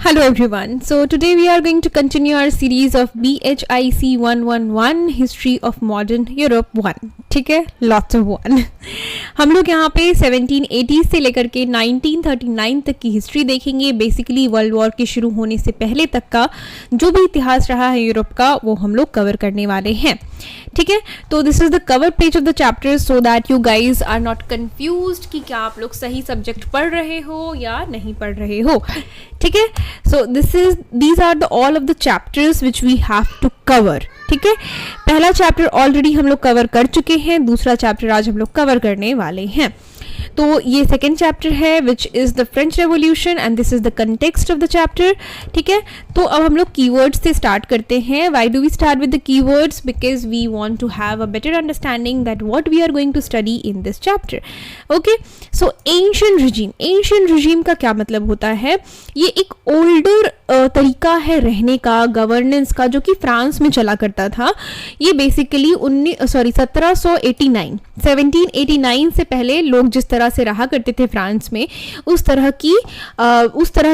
Hello everyone. So today we are going to continue our series of BHIC 111 History of Modern Europe 1. ठीक है, lots of 1. हम लोग यहाँ पे 1780 से लेकर के 1939 तक की हिस्ट्री देखेंगे. बेसिकली वर्ल्ड वॉर के शुरू होने से पहले तक का जो भी इतिहास रहा है यूरोप का वो हम लोग कवर करने वाले हैं. ठीक है, तो this is the cover page of the chapter so that you guys are not confused कि क्या आप लोग सही सब्जेक्ट पढ़ रहे हो या नहीं पढ़ रहे हो. ठीक है, so these are the all of the chapters which we have to cover. ठीक है, पहला चैप्टर ऑलरेडी हम लोग कवर कर चुके हैं, दूसरा चैप्टर आज हम लोग कवर करने वाले हैं. तो ये सेकेंड चैप्टर है which is the French revolution and this is the context of the chapter. ठीक है, तो अब हम लोग कीवर्ड्स से स्टार्ट करते हैं. Why do we start with the keywords? Because we want to have a better understanding that what we are going to study in this chapter. Okay, so ancient regime का क्या मतलब होता है? ये एक ओल्डर तरीका है रहने का, गवर्नेंस का, जो कि फ्रांस में चला करता था. ये बेसिकली 1789 से पहले लोग जिस तरह से रहा करते थे फ्रांस में, उस तरह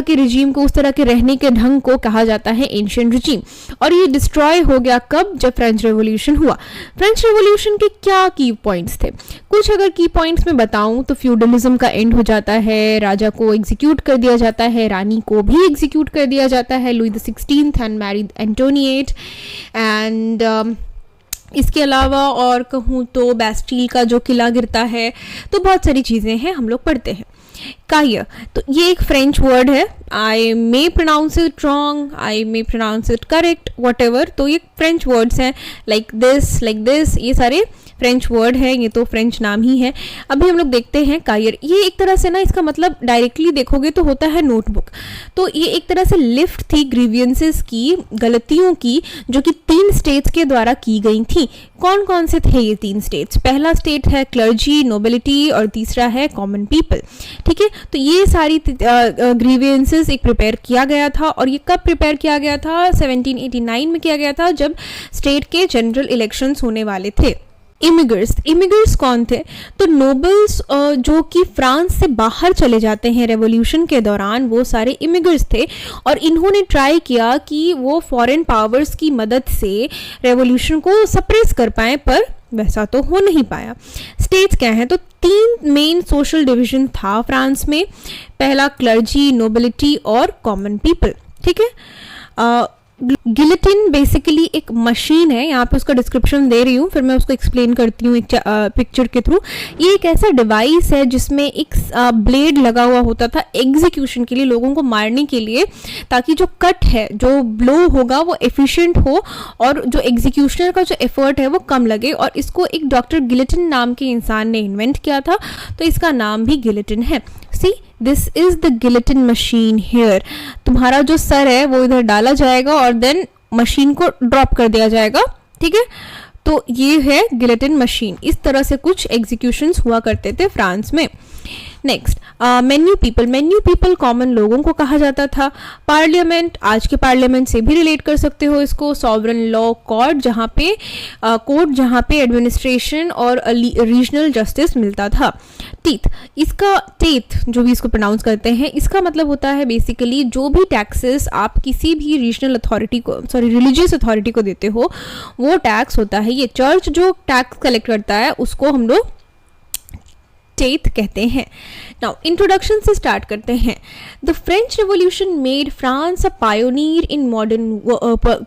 के रिजीम को, उस तरह के रहने के ढंग को कहा जाता है एंशिएंट रिजीम. और ये डिस्ट्रॉय हो गया कब? जब फ्रेंच रेवोल्यूशन हुआ. फ्रेंच रेवोल्यूशन के क्या की पॉइंट्स थे? कुछ अगर की पॉइंट्स में बताऊं तो फ्यूडलिज्म का एंड हो जाता है, राजा को एग्जीक्यूट कर दिया जाता है, रानी को भी एग्जीक्यूट कर दिया जाता है, Louis the 16th and Marie Antoinette. And इसके अलावा और कहूँ तो बैस्टील का जो किला गिरता है. तो बहुत सारी चीज़ें हैं, हम लोग पढ़ते हैं. कायर, तो ये एक फ्रेंच वर्ड है. I may pronounce it wrong, I may pronounce it correct, whatever. तो ये फ्रेंच वर्ड्स हैं, लाइक दिस, ये सारे फ्रेंच वर्ड है, ये तो फ्रेंच नाम ही है. अभी हम लोग देखते हैं कायर. ये एक तरह से ना, इसका मतलब डायरेक्टली देखोगे तो होता है नोटबुक. तो ये एक तरह से लिफ्ट थी ग्रीवियंसेस की, गलतियों की, जो कि 3 स्टेट्स के द्वारा की गई थी. कौन कौन से थे ये 3 स्टेट्स? पहला स्टेट है क्लर्जी, नोबिलिटी, और तीसरा है कॉमन पीपल. ठीक है, तो ये सारी ग्रीवियंसेस एक प्रिपेयर किया गया था. और ये कब प्रिपेयर किया गया था? 1789 में किया गया था, जब स्टेट के जनरल इलेक्शंस होने वाले थे. इमिग्रेंट्स कौन थे? तो नोबल्स जो कि फ्रांस से बाहर चले जाते हैं रेवोल्यूशन के दौरान, वो सारे इमिग्रेंट्स थे. और इन्होंने ट्राई किया कि वो फॉरेन पावर्स की मदद से रेवोल्यूशन को सप्रेस कर पाएं, पर वैसा तो हो नहीं पाया. स्टेट्स क्या हैं? तो 3 मेन सोशल डिवीजन था फ्रांस में. पहला क्लर्जी, नोबिलिटी और कॉमन पीपल. ठीक है, गिलेटिन बेसिकली एक मशीन है, यहाँ पे उसका डिस्क्रिप्शन दे रही हूँ, फिर मैं उसको एक्सप्लेन करती हूँ एक पिक्चर के थ्रू. ये एक ऐसा डिवाइस है जिसमें एक ब्लेड लगा हुआ होता था एग्जीक्यूशन के लिए, लोगों को मारने के लिए, ताकि जो कट है, जो ब्लो होगा वो एफिशिएंट हो और जो एग्जीक्यूशनर का जो एफर्ट है वो कम लगे. और इसको एक डॉक्टर गिलेटिन नाम के इंसान ने इन्वेंट किया था, तो इसका नाम भी गिलेटिन है. See, this is the guillotine machine here. तुम्हारा जो सर है वो इधर डाला जाएगा और देन मशीन को ड्रॉप कर दिया जाएगा. ठीक है, तो ये है गिलेटिन मशीन. इस तरह से कुछ एग्जीक्यूशंस हुआ करते थे फ्रांस में. नेक्स्ट, मेन्यू पीपल कॉमन लोगों को कहा जाता था. पार्लियामेंट, आज के पार्लियामेंट से भी रिलेट कर सकते हो इसको. सॉवरन लॉ कोर्ट, जहाँ पे एडमिनिस्ट्रेशन और रीजनल जस्टिस मिलता था. टेथ जो भी इसको प्रोनाउंस करते हैं, इसका मतलब होता है बेसिकली जो भी टैक्सेस आप किसी भी रिलीजियस अथॉरिटी को देते हो, वो टैक्स होता है. ये चर्च जो टैक्स कलेक्ट करता है उसको हम लोग टेथ कहते हैं. नाउ इंट्रोडक्शन से स्टार्ट करते हैं. The French revolution made France a pioneer in modern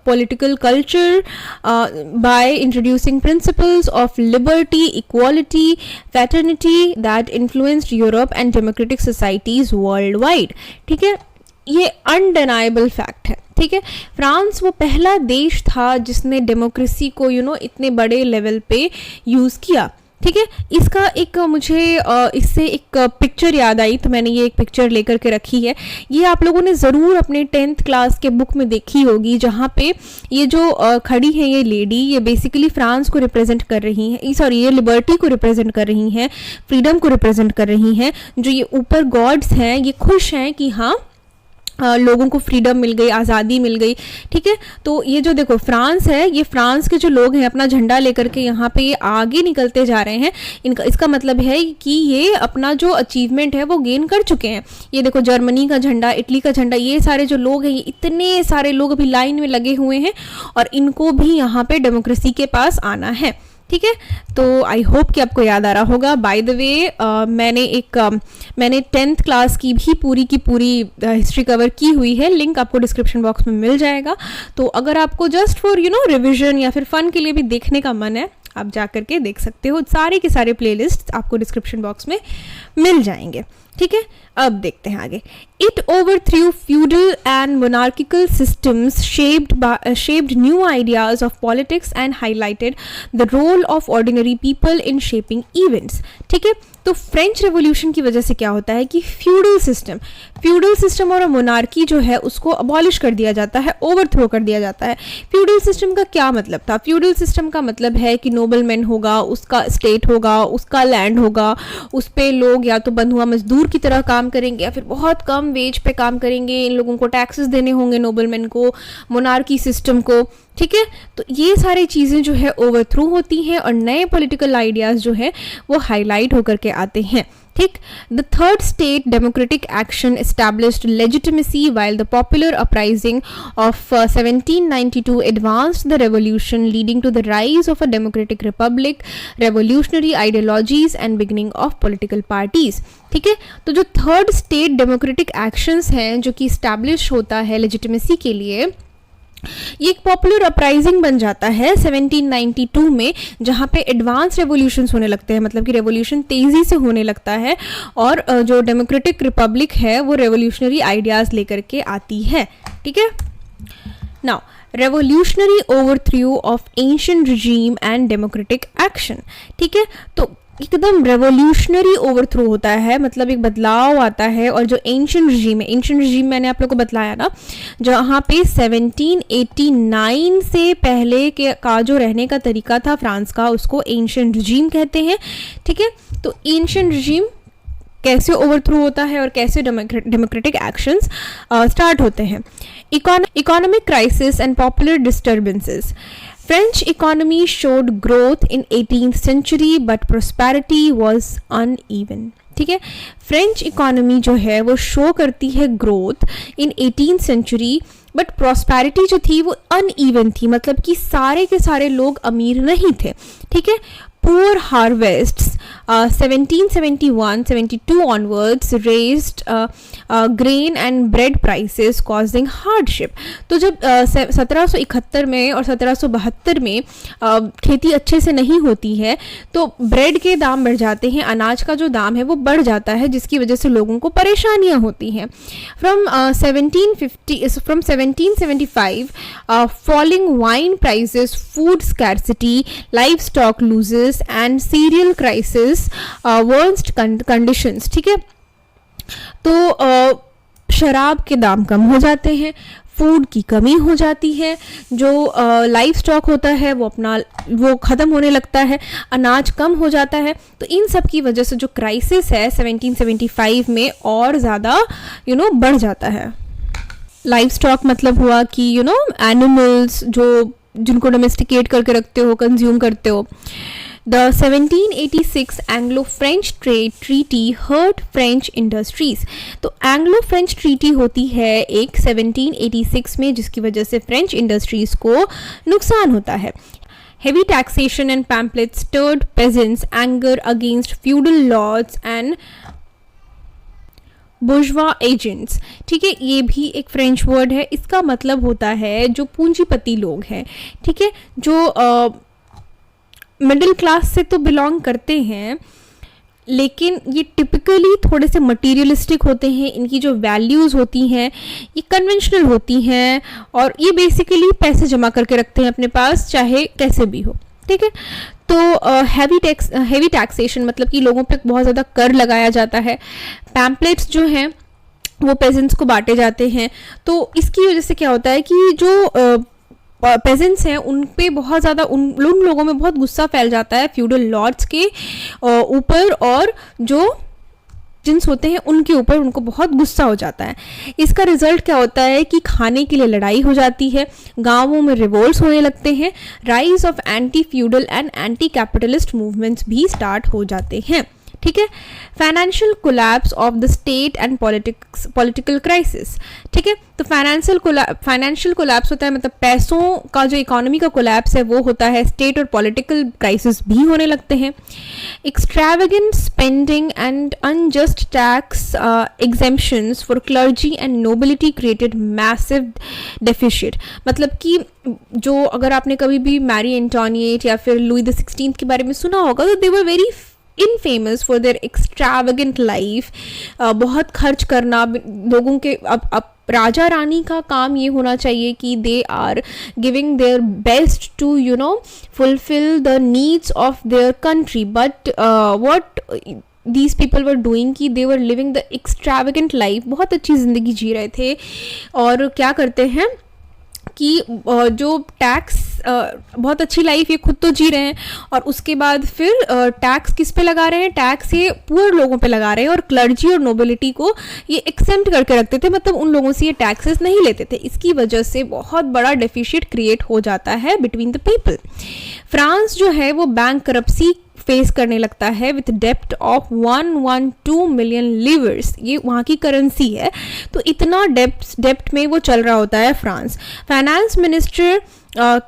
political culture by introducing principles of liberty, equality, fraternity that influenced Europe and democratic societies world wide. ठीक है, ये अनडेनाइबल फैक्ट है. ठीक है, फ्रांस वो पहला देश था जिसने डेमोक्रेसी को इतने बड़े लेवल पे यूज़ किया. ठीक है, इसका एक मुझे इससे एक पिक्चर याद आई, तो मैंने ये एक पिक्चर लेकर के रखी है. ये आप लोगों ने ज़रूर अपने 10th क्लास के बुक में देखी होगी, जहाँ पे ये जो खड़ी है ये लेडी, ये बेसिकली फ्रांस को रिप्रेजेंट कर रही हैं. ये लिबर्टी को रिप्रेजेंट कर रही हैं, फ्रीडम को रिप्रेजेंट कर रही हैं. जो ये ऊपर गॉड्स हैं, ये खुश हैं कि हाँ लोगों को फ्रीडम मिल गई, आज़ादी मिल गई, ठीक है। तो ये जो देखो फ्रांस है, ये फ्रांस के जो लोग हैं अपना झंडा लेकर के यहाँ पे ये आगे निकलते जा रहे हैं। इनका इसका मतलब है कि ये अपना जो अचीवमेंट है वो गेन कर चुके हैं। ये देखो जर्मनी का झंडा, इटली का झंडा, ये सारे जो लोग हैं, ये इतने सारे लोग अभी लाइन में लगे हुए हैं और इनको भी यहाँ पे डेमोक्रेसी के पास आना है, ठीक है। तो आई होप कि आपको याद आ रहा होगा। बाय द वे मैंने 10th क्लास की भी पूरी हिस्ट्री कवर की हुई है, लिंक आपको डिस्क्रिप्शन बॉक्स में मिल जाएगा। तो अगर आपको जस्ट फॉर रिविजन या फिर फन के लिए भी देखने का मन है, आप जा करके देख सकते हो। सारे के सारे प्लेलिस्ट आपको डिस्क्रिप्शन बॉक्स में मिल जाएंगे, ठीक है। अब देखते हैं आगे। It overthrew feudal and monarchical systems, shaped new ideas of politics and highlighted the role of ordinary people in shaping events, ठीक है। तो फ्रेंच रेवोल्यूशन की वजह से क्या होता है कि फ्यूडल सिस्टम और मोनार्की जो है उसको अबॉलिश कर दिया जाता है, ओवरथ्रो कर दिया जाता है। फ्यूडल सिस्टम का क्या मतलब था? फ्यूडल सिस्टम का मतलब है कि नोबलमैन होगा, उसका स्टेट होगा, उसका लैंड होगा, उस पे लोग या तो बंधुआ मजदूर की तरह काम करेंगे या फिर बहुत कम वेज पे काम करेंगे। इन लोगों को टैक्सेस देने होंगे नोबलमैन को, मोनार्की सिस्टम को, ठीक है। तो ये सारी चीज़ें जो है ओवरथ्रो होती हैं और नए पॉलिटिकल आइडियाज़ जो है वो हाईलाइट होकर के आते हैं, ठीक। The third state democratic action established legitimacy while the popular uprising of 1792 advanced the revolution leading to the rise of a democratic republic, revolutionary ideologies and beginning of political parties, ठीक है। तो जो third state democratic actions हैं जो कि establish होता है legitimacy के लिए, ये एक पॉपुलर अपराइजिंग बन जाता है 1792 में, जहाँ पे एडवांस रेवोल्यूशंस होने लगते हैं, मतलब कि रेवोल्यूशन तेज़ी से होने लगता है और जो डेमोक्रेटिक रिपब्लिक है वो रेवोल्यूशनरी आइडियाज़ लेकर के आती है, ठीक है। Now revolutionary overthrow of ancient regime and democratic action, ठीक है। तो एकदम रेवोल्यूशनरी ओवरथ्रो होता है, मतलब एक बदलाव आता है। और जो एंशिएंट रिजीम मैंने आप लोग को बतलाया ना, जहाँ पे 1789 से पहले के का जो रहने का तरीका था फ्रांस का, उसको एंशिएंट रिजीम कहते हैं, ठीक है। तो एंशिएंट रिजीम कैसे ओवरथ्रो होता है और कैसे डेमोक्रेटिक एक्शंस स्टार्ट होते हैं। Economic crisis and popular disturbances. French economy showed growth in 18th century but prosperity was uneven, ठीक है। फ्रेंच इकोनॉमी जो है वो शो करती है growth in 18th century, but prosperity जो थी वो अनइवन थी, मतलब कि सारे के सारे लोग अमीर नहीं थे, ठीक है। Poor harvests 1771-72 onwards raised grain and bread prices causing hardship। तो जब 1771 में और 1772 में खेती अच्छे से नहीं होती है तो ब्रेड के दाम बढ़ जाते हैं, अनाज का जो दाम है वो बढ़ जाता है, जिसकी वजह से लोगों को परेशानियां होती हैं। From 1775 falling wine prices, food scarcity, livestock losses and cereal crisis worst conditions, ठीक है। तो शराब के दाम कम हो जाते हैं, फूड की कमी हो जाती है, जो लाइफ स्टॉक होता है वो ख़त्म होने लगता है, अनाज कम हो जाता है। तो इन सब की वजह से जो क्राइसिस है 1775 में और ज़्यादा बढ़ जाता है। लाइफ स्टॉक मतलब हुआ कि एनिमल्स जिनको डोमेस्टिकेट करके रखते हो, कंज्यूम करते हो। The 1786 Anglo-French Trade Treaty hurt French industries। तो Anglo-French Treaty होती है एक 1786 में, जिसकी वजह से फ्रेंच इंडस्ट्रीज को नुकसान होता है। Heavy taxation and pamphlets stirred peasants' anger against feudal lords and bourgeois agents, ठीक है। ये भी एक फ्रेंच वर्ड है, इसका मतलब होता है जो पूंजीपति लोग हैं, ठीक है, जो मिडिल क्लास से तो बिलोंग करते हैं, लेकिन ये टिपिकली थोड़े से मटीरियलिस्टिक होते हैं। इनकी जो वैल्यूज़ होती हैं ये कन्वेंशनल होती हैं और ये बेसिकली पैसे जमा करके रखते हैं अपने पास, चाहे कैसे भी हो, ठीक है। तो हैवी टैक्सेशन मतलब कि लोगों पे बहुत ज़्यादा कर लगाया जाता है। पैम्पलेट्स जो हैं वो पेजेंट्स को बांटे जाते हैं। तो इसकी वजह से क्या होता है कि जो पेजेंट्स हैं उन पे बहुत ज़्यादा उन लोगों में बहुत गुस्सा फैल जाता है फ्यूडल लॉर्ड्स के ऊपर, और जो जिन्स होते हैं उनके ऊपर उनको बहुत गुस्सा हो जाता है। इसका रिजल्ट क्या होता है कि खाने के लिए लड़ाई हो जाती है, गांवों में रिवोल्ट्स होने लगते हैं, rise of anti feudal and anti capitalist movements भी स्टार्ट हो जाते हैं। ठीक है, financial collapse of the state and political crisis. ठीक है, तो फाइनेंशियल कोलैप्स होता है, मतलब पैसों का जो इकोनॉमी का कोलैप्स है वो होता है, स्टेट और पॉलिटिकल क्राइसिस भी होने लगते हैं। Extravagant spending and unjust tax exemptions for clergy and nobility created massive deficit. मतलब कि जो, अगर आपने कभी भी मैरी एंटोनिएट या फिर लुई द 16 के बारे में सुना होगा, तो they were very infamous for their extravagant life. बहुत खर्च करना लोगों के, अब राजा रानी का काम ये होना चाहिए कि they are giving their best to fulfil the needs of their country, but what these people were doing कि they were living the extravagant life, बहुत अच्छी ज़िंदगी जी रहे थे। और क्या करते हैं कि जो टैक्स, बहुत अच्छी लाइफ ये खुद तो जी रहे हैं, और उसके बाद फिर टैक्स किस पे लगा रहे हैं, टैक्स ये पुअर लोगों पे लगा रहे हैं, और क्लर्जी और नोबिलिटी को ये एक्सेंट करके रखते थे, मतलब उन लोगों से ये टैक्सेस नहीं लेते थे। इसकी वजह से बहुत बड़ा डेफिसिट क्रिएट हो जाता है बिटवीन द पीपल। फ्रांस जो है वो बैंक करप्सी फेस करने लगता है विथ डेप्ट ऑफ 112 मिलियन लीवर्स, ये वहाँ की करेंसी है। तो इतना डेप्ट में वो चल रहा होता है France. Finance minister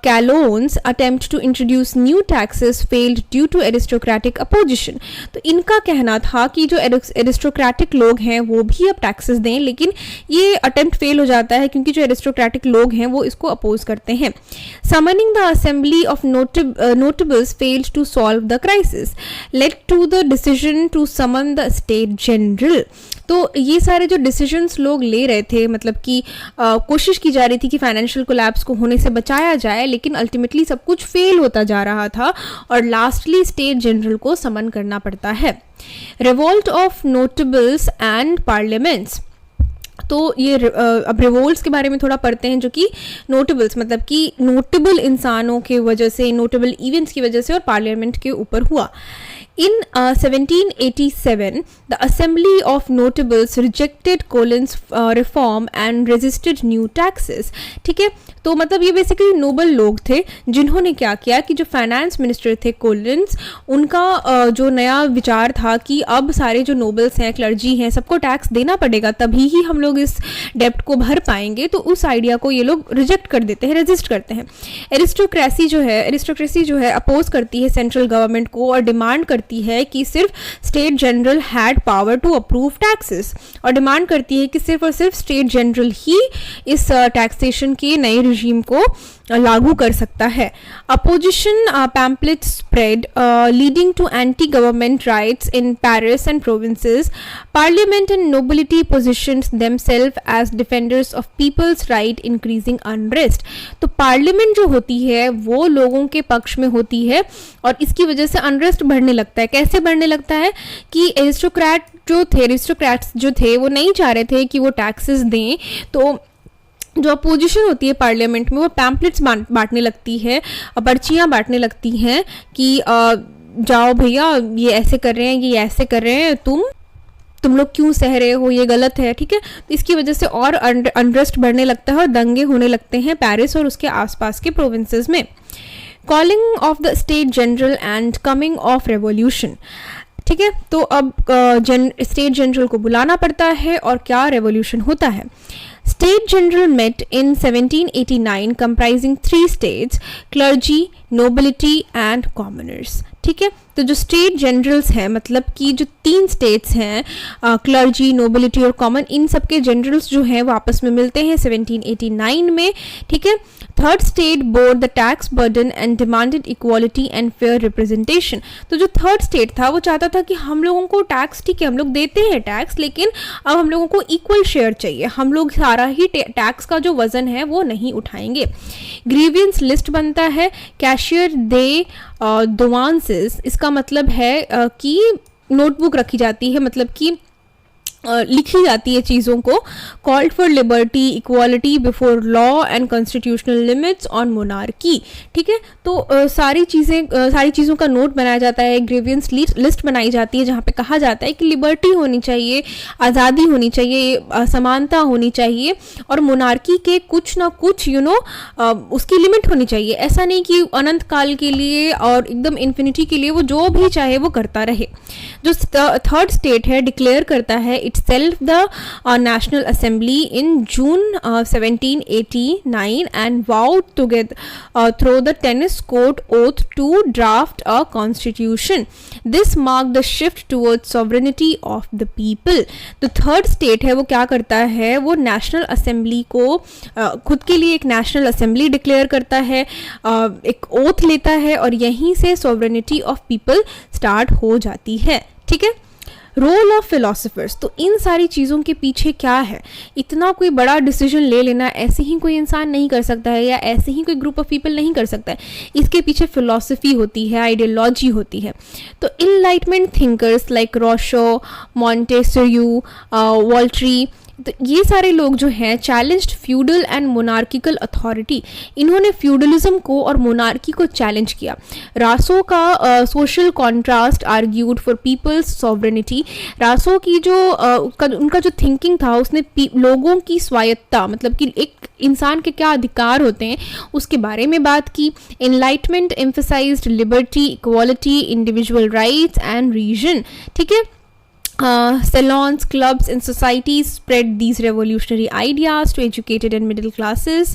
Calonne's attempt to introduce new taxes failed due to aristocratic opposition। तो इनका कहना था कि जो एरिस्टोक्रेटिक लोग हैं वो भी अब टैक्सेस दें, लेकिन ये अटेम्प्ट फेल हो जाता है क्योंकि जो एरिस्टोक्रेटिक लोग हैं वो इसको अपोज करते हैं। Summoning the assembly of notables failed to solve the crisis, led to the decision to summon the state general। तो ये सारे जो डिसीजंस लोग ले रहे थे, मतलब कि कोशिश की जा रही थी कि फाइनेंशियल कोलैप्स को होने से बचाया जाए, लेकिन अल्टीमेटली सब कुछ फेल होता जा रहा था और लास्टली स्टेट जनरल को समन करना पड़ता है। Revolt of notables and parliaments. तो ये अब रिवोल्ट्स के बारे में थोड़ा पढ़ते हैं, जो कि नोटेबल्स मतलब कि नोटेबल इंसानों के वजह से, नोटेबल इवेंट्स की वजह से और पार्लियामेंट के ऊपर हुआ। In 1787, the Assembly of Notables rejected Collins' reform and resisted new taxes। ठीक है, तो मतलब ये बेसिकली नोबल लोग थे जिन्होंने क्या किया कि जो फाइनेंस मिनिस्टर थे कोलिन्स, उनका जो नया विचार था कि अब सारे जो नोबल्स हैं, क्लर्जी हैं, सबको टैक्स देना पड़ेगा, तभी ही हम लोग इस डेप्ट को भर पाएंगे। तो उस आइडिया को ये लोग रिजेक्ट कर देते हैं, रेजिस्ट करते हैं। एरिस्टोक्रेसी जो है अपोज करती है सेंट्रल गवर्नमेंट को और डिमांड करती है कि सिर्फ state general had power to approve taxes, और डिमांड करती है कि सिर्फ और सिर्फ स्टेट जनरल ही इस टैक्सेशन के नए रिजीम को लागू कर सकता है। Opposition pamphlet spread leading to anti government rights in Paris and provinces. Parliament and nobility positions themselves as defenders of people's right, increasing unrest. तो पार्लियामेंट जो होती है वो लोगों के पक्ष में होती है और इसकी वजह से अनरेस्ट बढ़ने लगता है। कैसे बढ़ने लगता है कि एरिस्टोक्रेट्स जो थे वो नहीं चाह रहे थे कि वो टैक्सेस दें, तो जो अपोजिशन होती है पार्लियामेंट में वो पैम्पलेट्स बांटने लगती है, पर्चियाँ बांटने लगती हैं कि जाओ भैया, ये ऐसे कर रहे हैं, ये ऐसे कर रहे हैं, तुम लोग क्यों सह रहे हो, ये गलत है। ठीक है, तो इसकी वजह से और अनरेस्ट बढ़ने लगता है और दंगे होने लगते हैं पेरिस और उसके आसपास के प्रोविंसेस में। Calling of the state general and coming of revolution. ठीक है, तो अब स्टेट जनरल को बुलाना पड़ता है और क्या रेवोल्यूशन होता है। State General met in 1789 comprising 3 states, clergy, nobility and commoners। ठीक है, तो जो स्टेट जनरल्स हैं, मतलब कि जो 3 स्टेट्स हैं, क्लर्जी, नोबिलिटी और कॉमन, इन सब के जनरल्स जो हैं वो आपस में मिलते हैं 1789 में। ठीक है, third state bore the tax burden and demanded equality and fair representation. तो जो थर्ड स्टेट था वो चाहता था कि हम लोगों को टैक्स, ठीक है हम लोग देते हैं टैक्स, लेकिन अब हम लोगों को इक्वल शेयर चाहिए, हम लोग सारा ही टैक्स का जो वजन है वो नहीं उठाएंगे। ग्रीवियंस लिस्ट बनता है, कैशियर दे दोवांसेस, इसका मतलब है कि नोटबुक रखी जाती है, मतलब कि लिखी जाती है चीज़ों को, called for liberty, equality before law and constitutional limits on monarchy. ठीक है, तो सारी चीज़ों का नोट बनाया जाता है, ग्रीवियंस लिस्ट बनाई जाती है जहाँ पे कहा जाता है कि लिबर्टी होनी चाहिए, आज़ादी होनी चाहिए, समानता होनी चाहिए और मोनार्की के कुछ ना कुछ उसकी लिमिट होनी चाहिए। ऐसा नहीं कि अनंत काल के लिए और एकदम इन्फिनिटी के लिए वो जो भी चाहे वो करता रहे। जो थर्ड स्टेट है डिक्लेयर करता है itself the National Assembly in June 1789 and vowed together through the tennis court oath to draft a constitution. This marked the shift towards sovereignty of the people. तो थर्ड स्टेट है वो क्या करता है, वो नेशनल असेंबली को खुद के लिए एक नेशनल असेंबली डिक्लेयर करता है, एक ओथ लेता है और यहीं से सॉवरेनिटी ऑफ पीपल स्टार्ट हो जाती है। ठीक है, रोल ऑफ फिलोसफर्स, तो इन सारी चीज़ों के पीछे क्या है, इतना कोई बड़ा डिसीजन ले लेना ऐसे ही कोई इंसान नहीं कर सकता है या ऐसे ही कोई ग्रुप ऑफ पीपल नहीं कर सकता है। इसके पीछे फिलोसफी होती है, आइडियोलॉजी होती है। तो enlightenment thinkers like Rousseau, Montesquieu, Voltaire, तो ये सारे लोग जो हैं challenged feudal and monarchical authority. इन्होंने फ्यूडलिज्म को और मोनार्की को चैलेंज किया। रासो का social contract argued for people's sovereignty. Rousseau की जो उनका जो थिंकिंग था, उसने लोगों की स्वायत्ता, मतलब कि एक इंसान के क्या अधिकार होते हैं उसके बारे में बात की। Enlightenment emphasised liberty, equality, individual rights and reason. ठीक है, salons, clubs and societies spread these revolutionary ideas to educated and middle classes।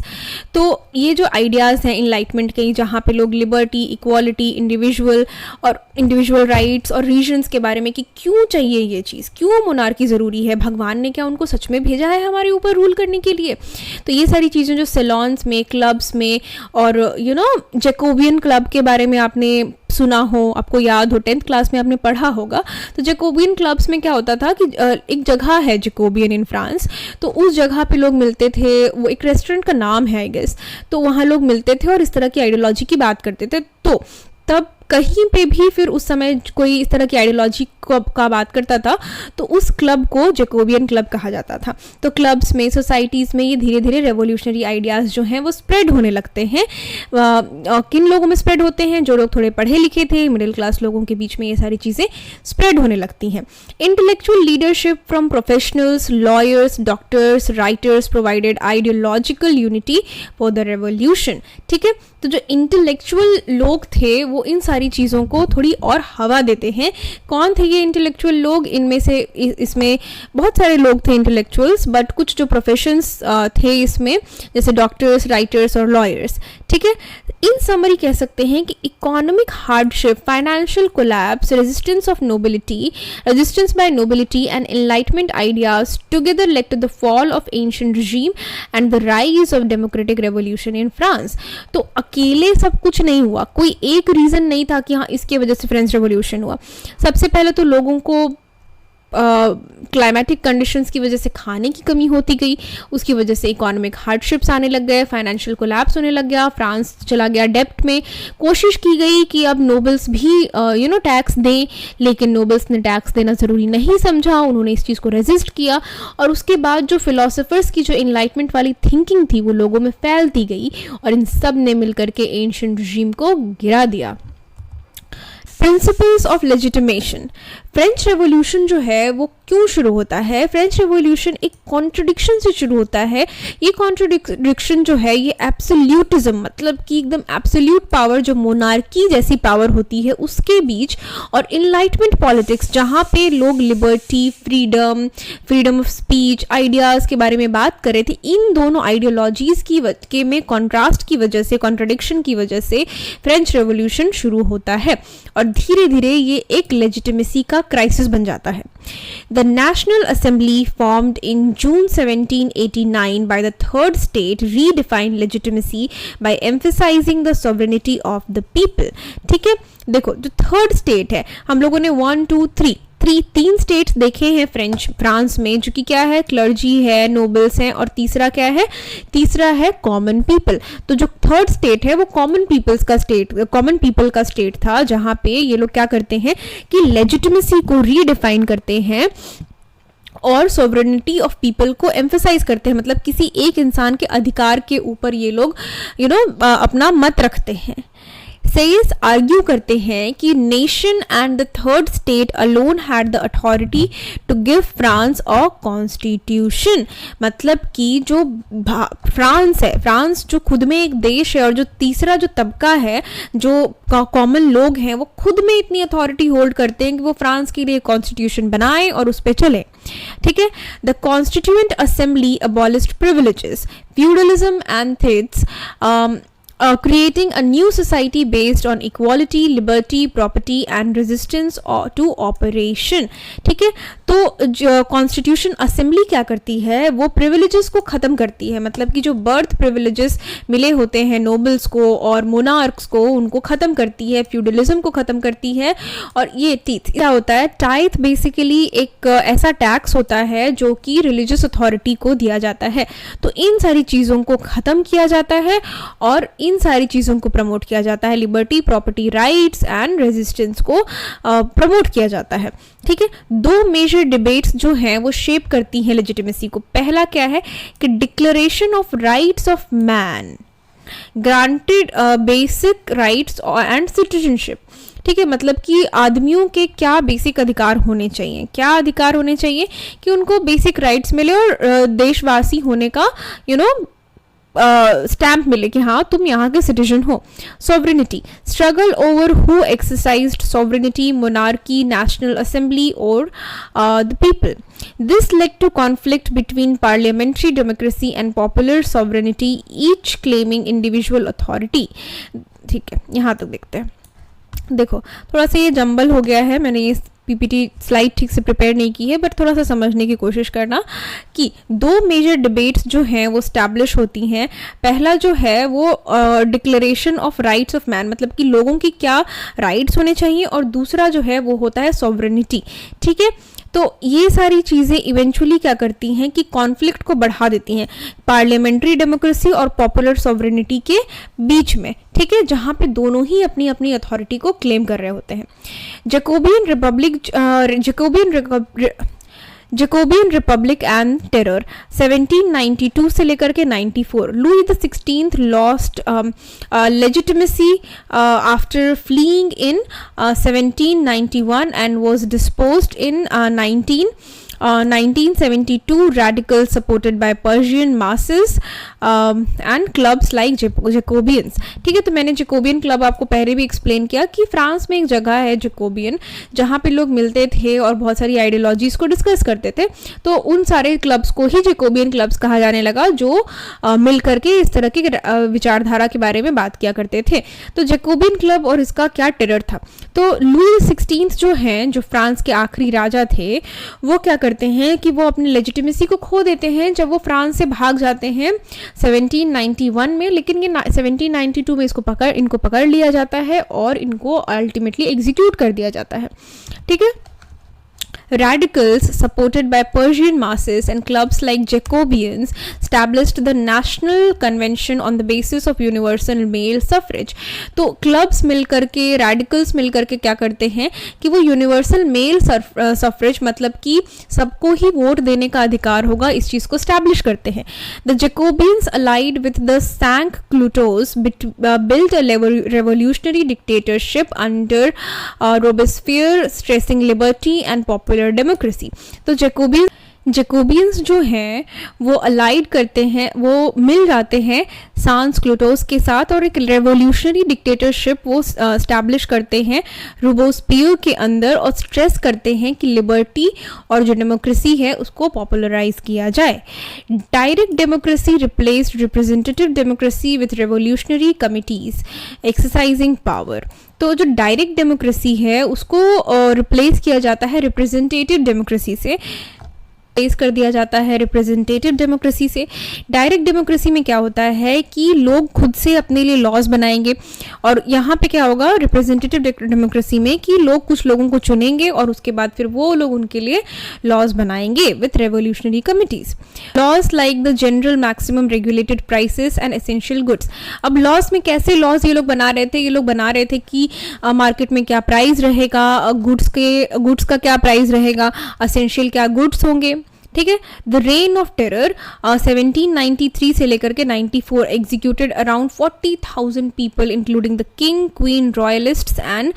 तो ये जो आइडियाज़ हैं इनलाइटमेंट के, जहाँ पे लोग लिबर्टी, इक्वालिटी, इंडिविजुअल राइट्स और रीजन्स के बारे में कि क्यों चाहिए ये चीज़, क्यों मोनार्की ज़रूरी है, भगवान ने क्या उनको सच में भेजा है हमारे ऊपर रूल करने के लिए। तो ये सारी चीज़ें जो सेलॉन्स में, क्लब्स में और जैकोबियन क्लब के बारे में आपने सुना हो, आपको याद हो, 10th क्लास में आपने पढ़ा होगा। तो जैकोबियन क्लब्स में क्या होता था कि एक जगह है जैकोबियन इन फ्रांस, तो उस जगह पे लोग मिलते थे, वो एक रेस्टोरेंट का नाम है आई गेस, तो वहाँ लोग मिलते थे और इस तरह की आइडियोलॉजी की बात करते थे। तो तब कहीं पे भी फिर उस समय कोई इस तरह की आइडियोलॉजी का बात करता था तो उस क्लब को जैकोबियन क्लब कहा जाता था। तो क्लब्स में, सोसाइटीज़ में ये धीरे धीरे रेवोल्यूशनरी आइडियाज़ जो हैं वो स्प्रेड होने लगते हैं। किन लोगों में स्प्रेड होते हैं? जो लोग थोड़े पढ़े लिखे थे, मिडिल क्लास लोगों के बीच में ये सारी चीज़ें स्प्रेड होने लगती हैं। Intellectual leadership from professionals, lawyers, doctors, writers provided ideological unity for the revolution. ठीक है, तो जो इंटेलेक्चुअल लोग थे वो इन सारी चीज़ों को थोड़ी और हवा देते हैं। कौन थे ये इंटेलेक्चुअल लोग? इनमें से इसमें बहुत सारे लोग थे इंटेलेक्चुअल्स, बट कुछ जो प्रोफेशंस थे इसमें, जैसे डॉक्टर्स, राइटर्स और लॉयर्स। ठीक है, इन समरी कह सकते हैं कि economic hardship, financial collapse, resistance by nobility and enlightenment ideas together led to the fall of ancient regime and the rise of democratic revolution in France. तो अकेले सब कुछ नहीं हुआ, कोई एक रीज़न नहीं था कि हाँ इसके वजह से फ्रेंच रेवोल्यूशन हुआ। सबसे पहले तो लोगों को क्लाइमेटिक कंडीशंस की वजह से खाने की कमी होती गई, उसकी वजह से इकोनॉमिक हार्डशिप्स आने लग गए, फाइनेंशियल कोलैप्स होने लग गया, फ्रांस चला गया डेप्ट में। कोशिश की गई कि अब नोबल्स भी टैक्स दें, लेकिन नोबल्स ने टैक्स देना ज़रूरी नहीं समझा, उन्होंने इस चीज़ को रेजिस्ट किया। और उसके बाद जो फिलोसफर्स की जो इनलाइटमेंट वाली थिंकिंग थी वो लोगों में फैलती गई और इन सब ने मिलकर के एंशिएंट regime को गिरा दिया। Principles of legitimation. French revolution जो है वो क्यों शुरू होता है? फ्रेंच रेवोल्यूशन एक कॉन्ट्रडिक्शन से शुरू होता है। ये कॉन्ट्रडिक्शन जो है ये एब्सोल्यूटिज्म, मतलब कि एकदम एब्सोल्यूट पावर जो मोनार्की जैसी पावर होती है उसके बीच, और इनलाइटमेंट पॉलिटिक्स जहाँ पे लोग liberty, freedom of speech, ideas के बारे में बात कर रहे थे। इन दोनों आइडियोलॉजीज़ के में कॉन्ट्रास्ट की वजह से, कॉन्ट्रडिक्शन की वजह से फ्रेंच रेवोल्यूशन शुरू होता है और धीरे धीरे ये एक लेजिटिमेसी का क्राइसिस बन जाता है। The National Assembly formed in June 1789 by the third state redefined legitimacy by emphasizing the sovereignty of the people। ठीक है, देखो जो थर्ड स्टेट है, हम लोगों ने 1 2 3 तीन स्टेट्स देखे हैं फ्रांस में, जो कि क्या है, क्लर्जी है, नोबल्स हैं, और तीसरा क्या है, तीसरा है कॉमन पीपल। तो जो थर्ड स्टेट है वो कॉमन पीपल का स्टेट था, जहाँ पे ये लोग क्या करते हैं कि लेजिटिमेसी को रीडिफाइन करते हैं और सोवरेनिटी ऑफ पीपल को एम्फसाइज करते हैं, मतलब किसी एक इंसान के अधिकार के ऊपर ये लोग अपना मत रखते हैं। सेल्स आर्ग्यू करते हैं कि nation and the third state alone had the authority to give France a constitution, मतलब कि जो फ्रांस है, फ्रांस जो खुद में एक देश है और जो तीसरा जो तबका है, जो कॉमन लोग हैं, वो खुद में इतनी अथॉरिटी होल्ड करते हैं कि वो फ्रांस के लिए कॉन्स्टिट्यूशन बनाए और उस पर चले। ठीक है, the constituent assembly abolished privileges, feudalism and threads, creating a new society based on equality, liberty, property and resistance to operation। ठीक है, तो कॉन्स्टिट्यूशन असेंबली क्या करती है, वो प्रिविलेजेस को ख़त्म करती है, मतलब कि जो बर्थ प्रिविलेजेस मिले होते हैं नोबल्स को और मोनार्क्स को, उनको ख़त्म करती है, फ्यूडलिज्म को ख़त्म करती है। और ये टीथ क्या होता है, टाइथ बेसिकली एक ऐसा टैक्स होता है जो कि रिलीजियस अथॉरिटी को दिया जाता है। तो इन सारी चीज़ों को ख़त्म किया जाता है और इन सारी चीज़ों को प्रमोट किया जाता है, liberty, property rights and resistance को प्रमोट किया जाता है। ठीक है, दो मेजर डिबेट्स जो हैं वो शेप करती हैं लेजिटिमेसी को। पहला क्या है कि declaration of rights of man granted basic rights and citizenship. ठीक है, मतलब कि आदमियों के क्या बेसिक अधिकार होने चाहिए, क्या अधिकार होने चाहिए कि उनको बेसिक राइट्स मिले और देशवासी होने का स्टैम्प मिले कि हाँ तुम यहाँ के सिटीजन हो। Sovereignty, struggle over who exercised sovereignty, monarchy, national assembly और the people. This led to conflict between parliamentary democracy and popular sovereignty, each claiming individual authority। ठीक है, यहाँ तक देखते हैं। देखो थोड़ा सा ये जंबल हो गया है, मैंने ये पीपीटी स्लाइड ठीक से प्रिपेयर नहीं की है, बट थोड़ा सा समझने की कोशिश करना कि दो मेजर डिबेट्स जो हैं वो स्टैब्लिश होती हैं। पहला जो है वो declaration of rights of man, मतलब कि लोगों की क्या राइट्स होने चाहिए, और दूसरा जो है वो होता है सॉवरेनिटी। ठीक है, तो ये सारी चीज़ें इवेंचुअली क्या करती हैं कि कॉन्फ्लिक्ट को बढ़ा देती हैं पार्लियामेंट्री डेमोक्रेसी और पॉपुलर सॉवरेनिटी के बीच में। ठीक है, जहाँ पे दोनों ही अपनी अपनी अथॉरिटी को क्लेम कर रहे होते हैं। जैकोबियन रिपब्लिक एंड टेरर 1792 से लेकर के 94। Louis the 16th lost legitimacy after fleeing in 1791 and was disposed in 1972 radicals supported by Persian masses and clubs like Jacobians। ठीक है, तो मैंने जैकोबियन क्लब आपको पहले भी एक्सप्लेन किया कि फ्रांस में एक जगह है जैकोबियन, जहाँ पे लोग मिलते थे और बहुत सारी आइडियोलॉजीज को डिस्कस करते थे। तो उन सारे क्लब्स को ही जैकोबियन क्लब्स कहा जाने लगा, जो मिल करके इस तरह की विचारधारा के बारे में बात किया करते थे। तो जैकोबियन क्लब और इसका क्या टेरर था। तो लुई 16 जो हैं, जो फ्रांस के आखिरी राजा थे, वो क्या करते हैं कि वो अपनी लेजिटिमेसी को खो देते हैं जब वो फ्रांस से भाग जाते हैं 1791 में। लेकिन ये 1792 में इनको पकड़ लिया जाता है और इनको अल्टीमेटली एग्जीक्यूट कर दिया जाता है। ठीक है, Radicals supported by Persian masses and clubs like Jacobians established the National Convention on the basis of universal male suffrage। तो क्लब्स मिलकर के, radicals मिलकर के क्या करते हैं कि वो यूनिवर्सल मेल सफरेज, मतलब कि सबको ही वोट देने का अधिकार होगा, इस चीज़ को स्टैब्लिश करते हैं। The Jacobians allied with the Sank-Clotos built a revolutionary dictatorship under Robespierre, stressing liberty and popular democracy. तो जैकोबियंस जो हैं वो अलाइड करते हैं, वो मिल जाते हैं सांस क्लोटोस के साथ और एक रेवोल्यूशनरी डिक्टेटरशिप वो स्टैब्लिश करते हैं रोबेस्पियर के अंदर, और स्ट्रेस करते हैं कि लिबर्टी और जो डेमोक्रेसी है उसको पॉपुलराइज किया जाए। Direct democracy replaced representative democracy with revolutionary committees exercising power. तो जो डायरेक्ट डेमोक्रेसी है उसको रिप्लेस किया जाता है रिप्रेजेंटेटिव डेमोक्रेसी से, रिप्लेस कर दिया जाता है रिप्रेजेंटेटिव डेमोक्रेसी से। डायरेक्ट डेमोक्रेसी में क्या होता है कि लोग खुद से अपने लिए लॉज बनाएंगे, और यहाँ पे क्या होगा रिप्रेजेंटेटिव डेमोक्रेसी में कि लोग कुछ लोगों को चुनेंगे और उसके बाद फिर वो लोग उनके लिए लॉज बनाएंगे with revolutionary committees. Laws like the general maximum regulated prices and essential goods. अब लॉज में कैसे लॉज ये लोग बना रहे थे, ये लोग बना रहे थे कि मार्केट में क्या प्राइस रहेगा, गुड्स का क्या प्राइस रहेगा, एसेंशियल क्या गुड्स होंगे, ठीक है। द रेन ऑफ टेरर 1793 से लेकर के 94 executed around 40,000 people including the king, queen, royalists and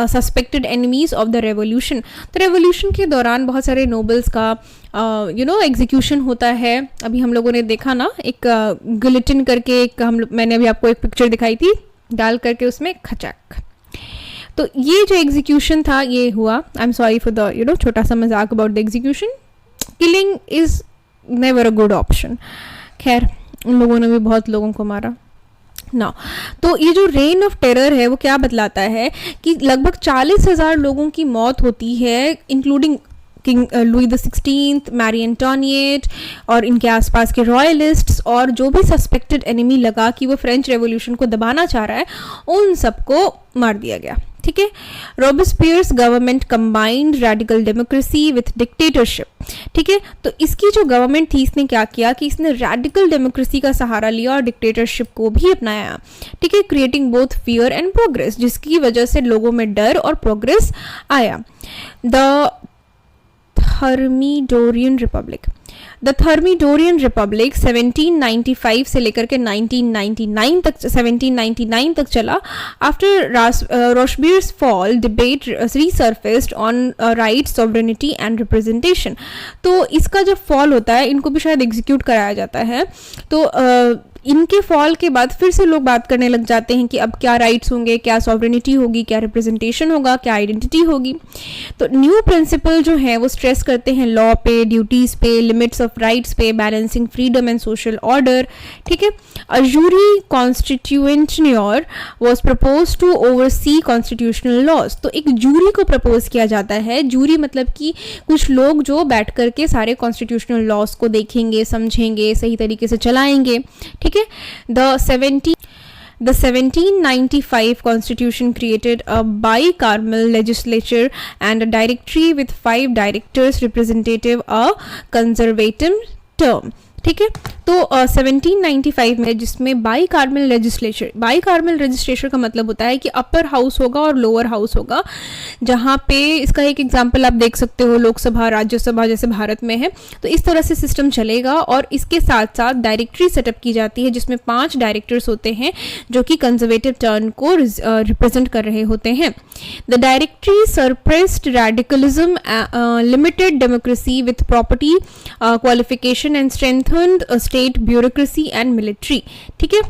suspected enemies of the revolution. तो रेवोल्यूशन के दौरान बहुत सारे नोबल्स का एग्जीक्यूशन होता है। अभी हम लोगों ने देखा ना, एक गिलिटिन करके एक मैंने अभी आपको एक पिक्चर दिखाई थी डाल करके उसमें खचक। तो ये जो एग्जीक्यूशन था ये हुआ। I am sorry for the छोटा सा मजाक about the execution. Killing is never a good option. खैर उन लोगों ने भी बहुत लोगों को मारा ना। तो ये जो रेन ऑफ टेरर है वो क्या बतलाता है कि लगभग 40,000 लोगों की मौत होती है, including king Louis the 16th, Marie Antoinette और इनके आसपास के रॉयलिस्ट्स, और जो भी सस्पेक्टेड एनिमी लगा कि वो फ्रेंच रेवोल्यूशन को दबाना चाह रहा है, उन सबको मार दिया गया। ठीक है। Robespierre's government combined radical democracy with dictatorship. ठीक है। तो इसकी जो गवर्नमेंट थी इसने क्या किया कि इसने रेडिकल डेमोक्रेसी का सहारा लिया और डिक्टेटरशिप को भी अपनाया। ठीक है। Creating both fear and progress, जिसकी वजह से लोगों में डर और प्रोग्रेस आया। The Thermidorian republic. The Thermidorian republic 1795 से लेकर के 1999 तक 1799 तक चला। After Robespierre's fall debate resurfaced on rights, sovereignty and representation. तो इसका जब फॉल होता है, इनको भी शायद एग्जीक्यूट कराया जाता है, तो इनके फॉल के बाद फिर से लोग बात करने लग जाते हैं कि अब क्या राइट्स होंगे, क्या सॉवरेनिटी होगी, क्या रिप्रेजेंटेशन होगा, क्या आइडेंटिटी होगी। तो न्यू प्रिंसिपल जो है वो स्ट्रेस करते हैं लॉ पे, ड्यूटीज पे, लिमिट्स ऑफ राइट्स पे, balancing freedom and social order. ठीक है। A jury constitutionnaire was propose to oversee constitutional laws. तो एक जूरी को प्रपोज किया जाता है। जूरी मतलब कि कुछ लोग जो बैठ करके सारे कॉन्स्टिट्यूशनल लॉज को देखेंगे, समझेंगे, सही तरीके से चलाएंगे। ठीक है। The 1795 Constitution created a bicameral legislature and a directory with 5 directors representative a conservative term. ठीक है। तो 1795 में जिसमें बाईकार्मल लेजिस्लेचर का मतलब होता है कि अपर हाउस होगा और लोअर हाउस होगा, जहाँ पे इसका एक एग्जांपल आप देख सकते हो लोकसभा, राज्यसभा जैसे भारत में है। तो इस तरह से सिस्टम चलेगा और इसके साथ साथ डायरेक्टरी सेटअप की जाती है जिसमें 5 डायरेक्टर्स होते हैं जो कि कंजर्वेटिव टर्न को रिप्रेजेंट कर रहे होते हैं। The directory suppressed radicalism, limited democracy with property qualification and strengthened state bureaucracy and military. ठीक है।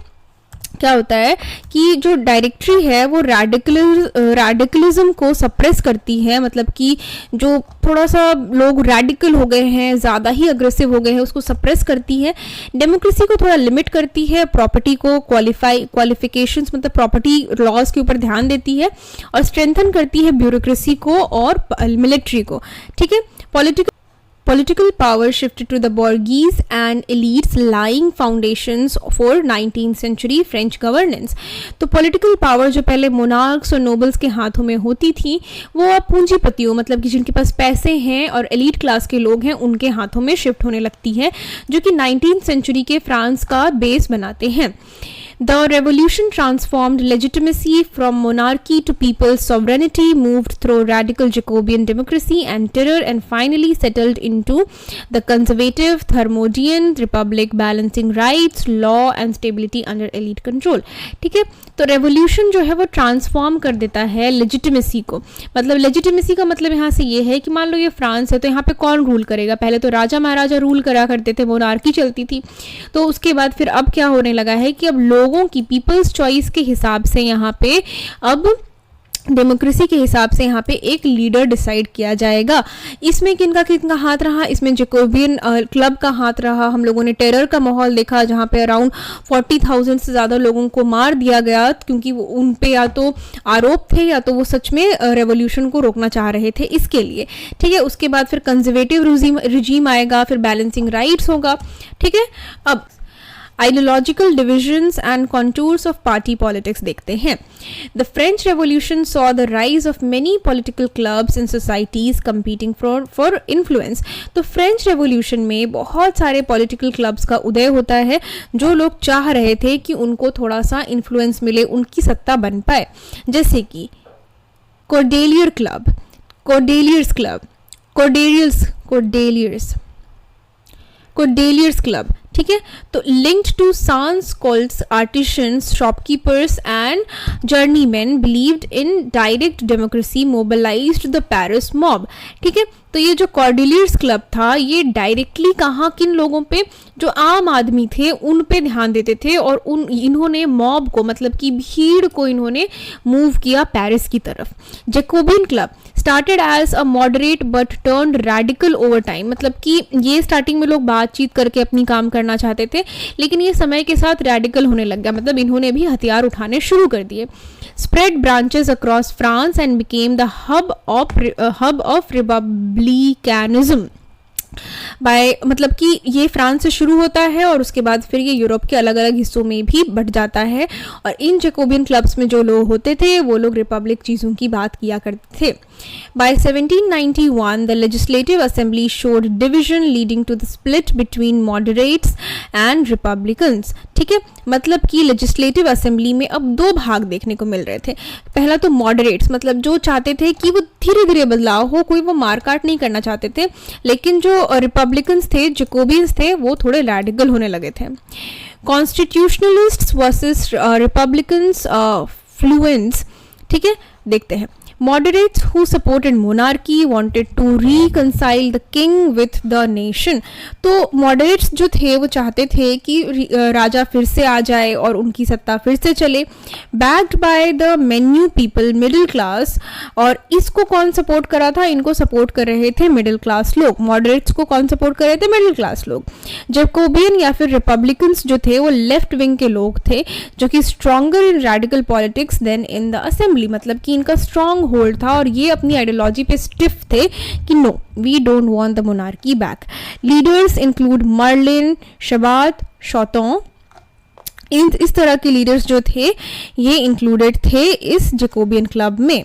क्या होता है कि जो डायरेक्टरी है वो रेडिकलिज्म को सप्रेस करती है, मतलब कि जो थोड़ा सा लोग रेडिकल हो गए हैं, ज़्यादा ही अग्रेसिव हो गए हैं, उसको सप्रेस करती है। डेमोक्रेसी को थोड़ा लिमिट करती है, प्रॉपर्टी को क्वालिफिकेशंस मतलब प्रॉपर्टी लॉज के ऊपर ध्यान देती है, और स्ट्रेंथन करती है ब्यूरोक्रेसी को और मिलिट्री को। ठीक है। Political power shifted to the bourgeois and elites, laying foundations for 19th century French governance. तो political power जो पहले मोनार्क्स और नोबल्स के हाथों में होती थी, वो अब पूंजीपतियों मतलब कि जिनके पास पैसे हैं और एलीट क्लास के लोग हैं उनके हाथों में शिफ्ट होने लगती है, जो कि 19th century के फ्रांस का बेस बनाते हैं। The revolution transformed legitimacy from monarchy to people's sovereignty, moved through radical Jacobean democracy and terror, and finally settled into the conservative Thermodian republic, balancing rights, law and stability under elite control. ठीक है। तो revolution जो है वो transform कर देता है legitimacy को। मतलब लेजिटिमेसी का मतलब यहाँ से ये है कि मान लो ये फ्रांस है तो यहाँ पे कौन रूल करेगा। पहले तो राजा महाराजा रूल करा करते थे, मोनार्की चलती थी। तो उसके बाद फिर अब क्या होने लगा है कि अब लोगों की पीपल्स चॉइस के हिसाब से यहाँ पे अब डेमोक्रेसी के हिसाब से यहाँ पे एक लीडर डिसाइड किया जाएगा। इसमें किनका हाथ रहा, इसमें जैकोबियन क्लब का हाथ रहा। हम लोगों ने टेरर का माहौल देखा जहाँ पे अराउंड 40,000 से ज़्यादा लोगों को मार दिया गया, क्योंकि उन पे या तो आरोप थे या तो वो सच में रेवोल्यूशन को रोकना चाह रहे थे इसके लिए। ठीक है। उसके बाद फिर कंजर्वेटिव रिजीम आएगा, फिर बैलेंसिंग राइट्स होगा। ठीक है। अब ideological divisions and contours of party politics देखते हैं। The French revolution saw the rise of many political clubs and societies competing for influence. तो फ्रेंच रेवोल्यूशन में बहुत सारे पॉलिटिकल क्लब्स का उदय होता है जो लोग चाह रहे थे कि उनको थोड़ा सा इन्फ्लुएंस मिले, उनकी सत्ता बन पाए, जैसे कि कोर्डेलियर्स क्लब, कोर्डेलियर्स क्लब, ठीक है। तो linked to sans culottes artisans, shopkeepers and journeyman believed in direct democracy mobilised the Paris mob, ठीक है। तो ये जो कॉर्डेलियर्स क्लब था ये डायरेक्टली कहाँ किन लोगों पे, जो आम आदमी थे उन पे ध्यान देते थे और इन्होंने मॉब को, मतलब कि भीड़ को इन्होंने मूव किया पेरिस की तरफ। Jacobin club started as a moderate but turned radical over time, मतलब कि ये स्टार्टिंग में लोग बातचीत करके अपनी काम करना चाहते थे, लेकिन ये समय के साथ रेडिकल होने लग गया, मतलब इन्होंने भी हथियार उठाने शुरू कर दिए। Spread branches across France and became the hub of republicanism by, मतलब कि ये फ्रांस से शुरू होता है और उसके बाद फिर ये यूरोप के अलग अलग हिस्सों में भी बढ़ जाता है। और इन जैकोबियन क्लब्स में जो लोग होते थे वो लोग रिपब्लिक चीज़ों की बात किया करते थे। By 1791, the Legislative Assembly showed division leading to the split between moderates and Republicans, ठीक है। मतलब कि लेजिस्लेटिव असेंबली में अब दो भाग देखने को मिल रहे थे। पहला तो मॉडरेट्स, मतलब जो चाहते थे कि वो धीरे धीरे बदलाव हो, कोई वो मारकाट नहीं करना चाहते थे, लेकिन जो रिपब्लिकन्स थे, जैकोबियंस थे, वो थोड़े रैडिकल होने लगे थे। कॉन्स्टिट्यूशनलिस्ट्स वर्सेस रिपब्लिकन्स फ्लुएंस, ठीक है। देखते हैं। Moderates who supported monarchy wanted to reconcile the king with the nation. तो moderates जो थे वो चाहते थे कि राजा फिर से आ जाए और उनकी सत्ता फिर से चले। Backed by the menu people, middle class, और इसको कौन सपोर्ट करा था? इनको सपोर्ट कर रहे थे मिडिल क्लास लोग। मॉडरेट्स को कौन सपोर्ट कर रहे थे? मिडिल क्लास लोग। जैकोबियन या फिर रिपब्लिकन्स जो थे वो लेफ्ट विंग के लोग थे, जो कि stronger in radical politics than in the assembly, मतलब कि इनका स्ट्रॉन्ग होल्ड था और ये अपनी आइडियोलॉजी पे स्टिफ थे कि no, we don't want the monarchy back. Leaders include Merlin, Shabat, Shotton, इस तरह के लीडर्स जो थे ये इंक्लूडेड थे इस जैकोबियन क्लब में।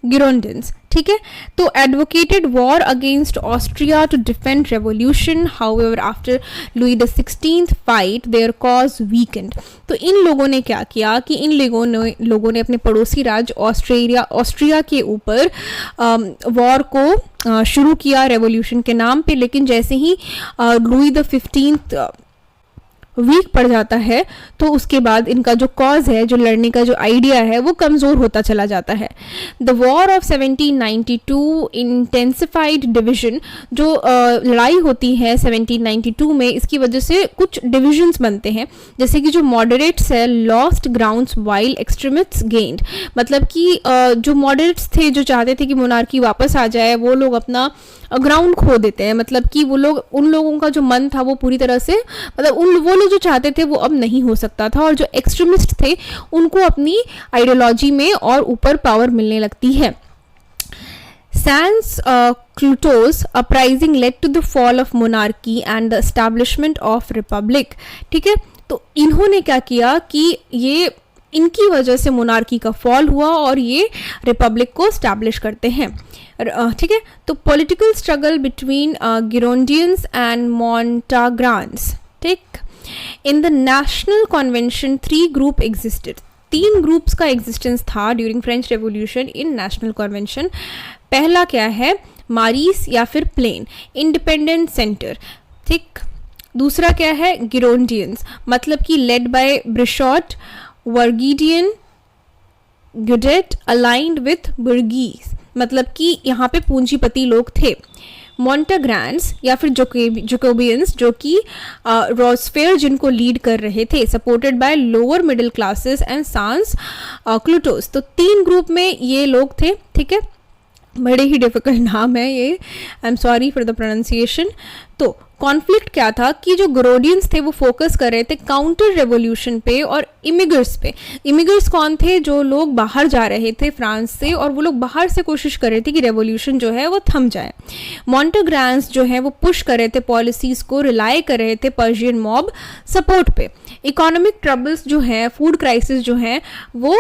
गिरोंडियंस, ठीक है। तो advocated war against Austria to defend revolution, however after Louis the 16th fight their cause weakened. तो इन लोगों ने क्या किया कि इन लोगों ने अपने पड़ोसी राज्य ऑस्ट्रिया के ऊपर वॉर को शुरू किया रेवोल्यूशन के नाम पे, लेकिन जैसे ही लुई द 15th वीक पड़ जाता है तो उसके बाद इनका जो कॉज है, जो लड़ने का जो आइडिया है, वो कमज़ोर होता चला जाता है। The war of 1792 intensified division, जो लड़ाई होती है 1792 में, इसकी वजह से कुछ डिविजन्स बनते हैं, जैसे कि जो मॉडरेट्स है lost grounds while extremists gained, मतलब कि जो मॉडरेट्स थे जो चाहते थे कि मोनार्की वापस आ जाए, वो लोग अपना ग्राउंड खो देते हैं, मतलब कि वो लोग, उन लोगों का जो मन था वो पूरी तरह से, मतलब वो लोग जो चाहते थे वो अब नहीं हो सकता था, और जो एक्सट्रीमिस्ट थे उनको अपनी आइडियोलॉजी में और ऊपर पावर मिलने लगती है। Sans Clotos uprising led to the fall of monarchy and the establishment of republic, ठीक है। तो इन्होंने क्या किया कि ये इनकी वजह से मोनार्की का फॉल हुआ और ये रिपब्लिक को स्टैब्लिश करते हैं, ठीक है। तो पॉलिटिकल स्ट्रगल बिटवीन गिरोंडियंस एंड मोंटाग्रांस, ठीक। In the national convention 3 group existed, 3 groups का एग्जिस्टेंस था during French revolution in national convention. पहला क्या है? मारिस या फिर प्लेन, इंडिपेंडेंट सेंटर, ठीक। दूसरा क्या है? गिरोंडियंस, मतलब कि लेड बाय ब्रिशॉट, वर्गीडियन, गुडेट, अलाइंड विथ बुर्गीज, मतलब कि यहाँ पे पूंजीपति लोग थे। मोंटाग्रांस या फिर जैकोबियंस, जो कि रॉसफेयर जिनको लीड कर रहे थे, supported by lower middle classes and सांस क्लूटोस। तो 3 ग्रुप में ये लोग थे, ठीक है। बड़े ही डिफिकल्ट नाम है ये, I am sorry for the pronunciation. तो कॉन्फ्लिक्ट क्या था कि जो गिरोंडियंस थे वो फोकस कर रहे थे काउंटर रेवोल्यूशन पे और इमिग्रेंट्स पे। इमिग्रेंट्स कौन थे? जो लोग बाहर जा रहे थे फ्रांस से, और वो लोग बाहर से कोशिश कर रहे थे कि रेवोल्यूशन जो है वो थम जाए। मोंटाग्रांस जो है वो पुश कर रहे थे पॉलिसीज़ को, रिलाई कर रहे थे पर्शियन मॉब सपोर्ट पे। इकोनॉमिक ट्रबल्स जो है, फूड क्राइसिस जो है, वो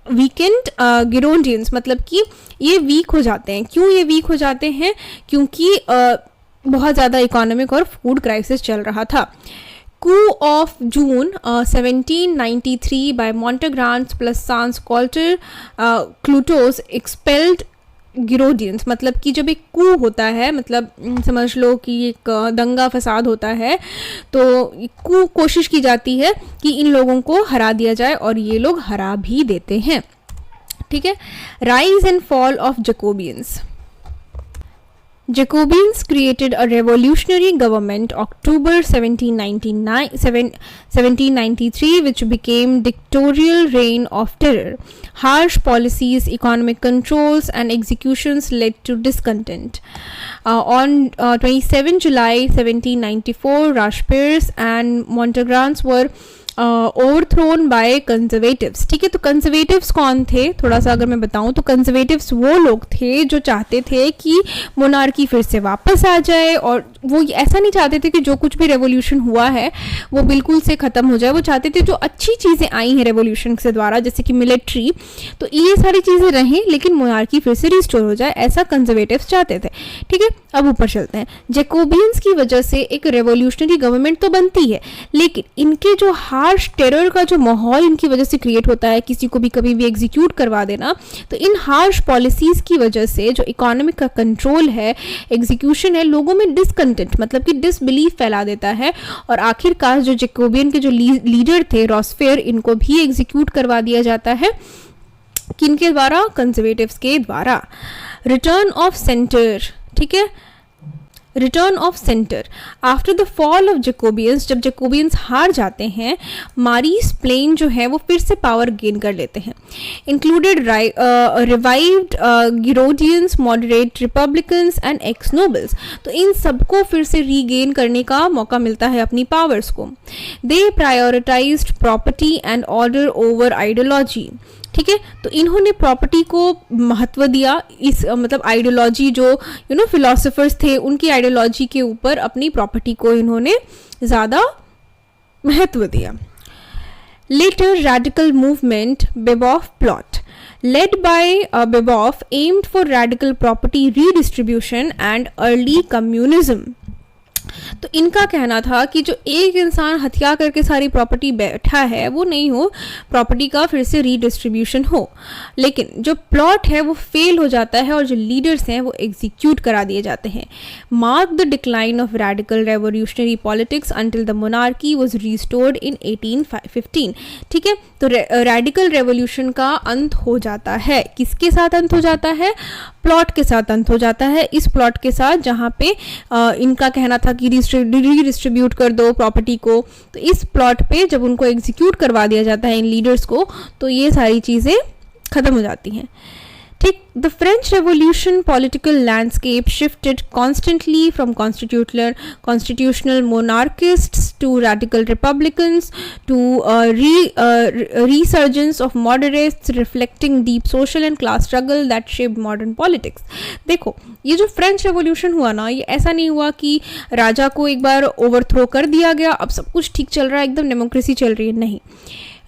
वीकेंड गिरोंडियंस, मतलब कि ये वीक हो जाते हैं। क्यों ये वीक हो जाते हैं? क्योंकि बहुत ज़्यादा इकोनॉमिक और फूड क्राइसिस चल रहा था। कू ऑफ जून 1793 बाय मोंटाग्रांस प्लस सांस क्लूटोस एक्सपेल्ड गिरोडियंस, मतलब कि जब एक कू होता है, मतलब समझ लो कि एक दंगा फसाद होता है, तो कू कोशिश की जाती है कि इन लोगों को हरा दिया जाए और ये लोग हरा भी देते हैं। ठीक है। Rise and fall of Jacobians. Jacobians created a revolutionary government October 1793, which became dictatorial reign of terror. Harsh policies, economic controls, and executions led to discontent. On 27 July 1794, Robespierre and Montgrand were overthrown by conservatives. ठीक है, तो conservatives कौन थे, थोड़ा सा अगर मैं बताऊं तो कंजर्वेटिव्स वो लोग थे जो चाहते थे कि मोनार्की फिर से वापस आ जाए, और वो ऐसा नहीं चाहते थे कि जो कुछ भी रेवोल्यूशन हुआ है वो बिल्कुल से ख़त्म हो जाए। वो चाहते थे जो अच्छी चीज़ें आई हैं रेवोल्यूशन से द्वारा, जैसे कि मिलिट्री, तो ये सारी चीज़ें रहें लेकिन मोनार्की फिर से रिस्टोर हो जाए, ऐसा कंजर्वेटिव्स चाहते थे। ठीक है, अब ऊपर चलते हैं। जैकोबियंस की वजह से एक रेवोल्यूशनरी गवर्नमेंट तो बनती है, लेकिन इनके जो हार्श टेरर का जो माहौल इनकी वजह से क्रिएट होता है, किसी को भी कभी भी एग्जीक्यूट करवा देना, तो इन हार्श पॉलिसीज़ की वजह से जो इकोनॉमिक का कंट्रोल है, एग्जीक्यूशन है, लोगों में डिसकंटेंट मतलब कि डिसबिलीफ फैला देता है, और आखिरकार जो जैकोबियन के जो लीडर थे रॉस्फेयर, इनको भी एग्जीक्यूट करवा दिया जाता है। किनके द्वारा? कंजर्वेटिव्स के द्वारा। Return of centre. ठीक है, return of centre. After the fall of Jacobians, जब जैकोबियंस हार जाते हैं, मारीस प्लेन जो है वो फिर से पावर गेन कर लेते हैं। Included revived Girondins, moderate republicans and ex nobles, तो इन सबको फिर से रीगेन करने का मौका मिलता है अपनी पावर्स को। They prioritised property and order over ideology. ठीक है, तो इन्होंने प्रॉपर्टी को महत्व दिया, इस मतलब आइडियोलॉजी जो फिलोसोफर्स थे उनकी आइडियोलॉजी के ऊपर अपनी प्रॉपर्टी को इन्होंने ज़्यादा महत्व दिया। Later radical movement Babeuf plot led by Bebov aimed for radical property redistribution and early communism. तो इनका कहना था कि जो एक इंसान हत्या करके सारी प्रॉपर्टी बैठा है वो नहीं हो, प्रॉपर्टी का फिर से रीडिस्ट्रीब्यूशन हो। लेकिन जो प्लॉट है वो फेल हो जाता है और जो लीडर्स हैं वो एग्जीक्यूट करा दिए जाते हैं। Mark the decline of radical revolutionary politics until the monarchy was restored in 1815। ठीक है, तो रेडिकल रेवोल्यूशन का अंत हो जाता है। किसके साथ अंत हो जाता है? प्लॉट के साथ अंत हो जाता है। इस प्लॉट के साथ जहाँ पे इनका कहना था कि रीडिस्ट्रीब्यूट कर दो प्रॉपर्टी को, तो इस प्लॉट पे जब उनको एग्जीक्यूट करवा दिया जाता है इन लीडर्स को, तो ये सारी चीज़ें ख़त्म हो जाती हैं। ठीक, the French revolution political landscape shifted constantly from constitutional monarchists to radical republicans to resurgence of moderates reflecting deep social and class struggle that shaped modern politics। देखो, ये जो फ्रेंच रेवोल्यूशन हुआ ना, ये ऐसा नहीं हुआ कि राजा को एक बार ओवरथ्रो कर दिया गया, अब सब कुछ ठीक चल रहा है, एकदम डेमोक्रेसी चल रही है, नहीं।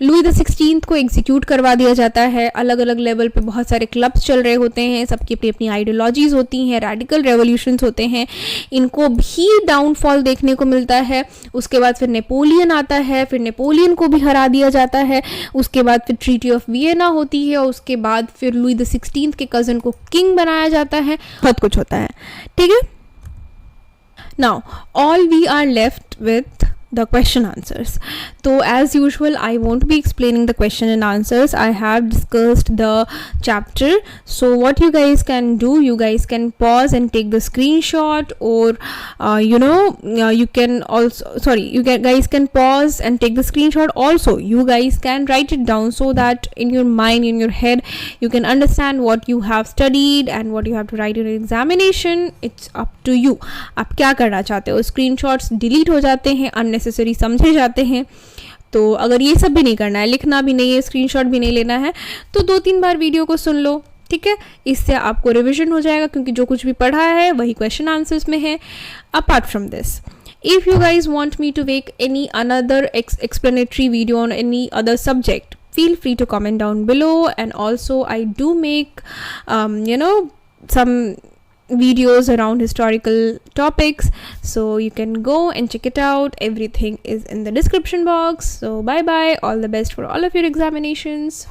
लुई द 16 को एग्जीक्यूट करवा दिया जाता है। अलग अलग लेवल पे बहुत सारे क्लब्स चल रहे होते हैं, सबकी अपनी अपनी आइडियोलॉजीज़ होती हैं, रेडिकल रेवोल्यूशंस होते हैं, इनको भी डाउनफॉल देखने को मिलता है। उसके बाद फिर नेपोलियन आता है, फिर नेपोलियन को भी हरा दिया जाता है। उसके बाद फिर ट्रीटी ऑफ वियना होती है, और उसके बाद फिर लुई द 16 के कज़न को किंग बनाया जाता है, बहुत कुछ होता है। ठीक है, now all we are left with the question answers. So as usual, I won't be explaining the question and answers. I have discussed the chapter. So what you guys can do, you guys can pause and take the screenshot, or you can also, guys can pause and take the screenshot. Also, you guys can write it down so that in your mind, in your head, you can understand what you have studied and what you have to write in an examination. It's up to you. आप क्या करना चाहते हो? screenshots delete हो जाते हैं, unnecessary समझे जाते हैं। तो अगर ये सब भी नहीं करना है, लिखना भी नहीं है, स्क्रीनशॉट भी नहीं लेना है, तो 2-3 बार वीडियो को सुन लो। ठीक है, इससे आपको रिविजन हो जाएगा, क्योंकि जो कुछ भी पढ़ा है वही क्वेश्चन आंसर्स में है। Apart from this, if you guys want me to make any another explanatory video on any other subject, feel free to comment down below. And also I do make some videos around historical topics, so you can go and check it out. Everything is in the description box. So bye bye, all the best for all of your examinations.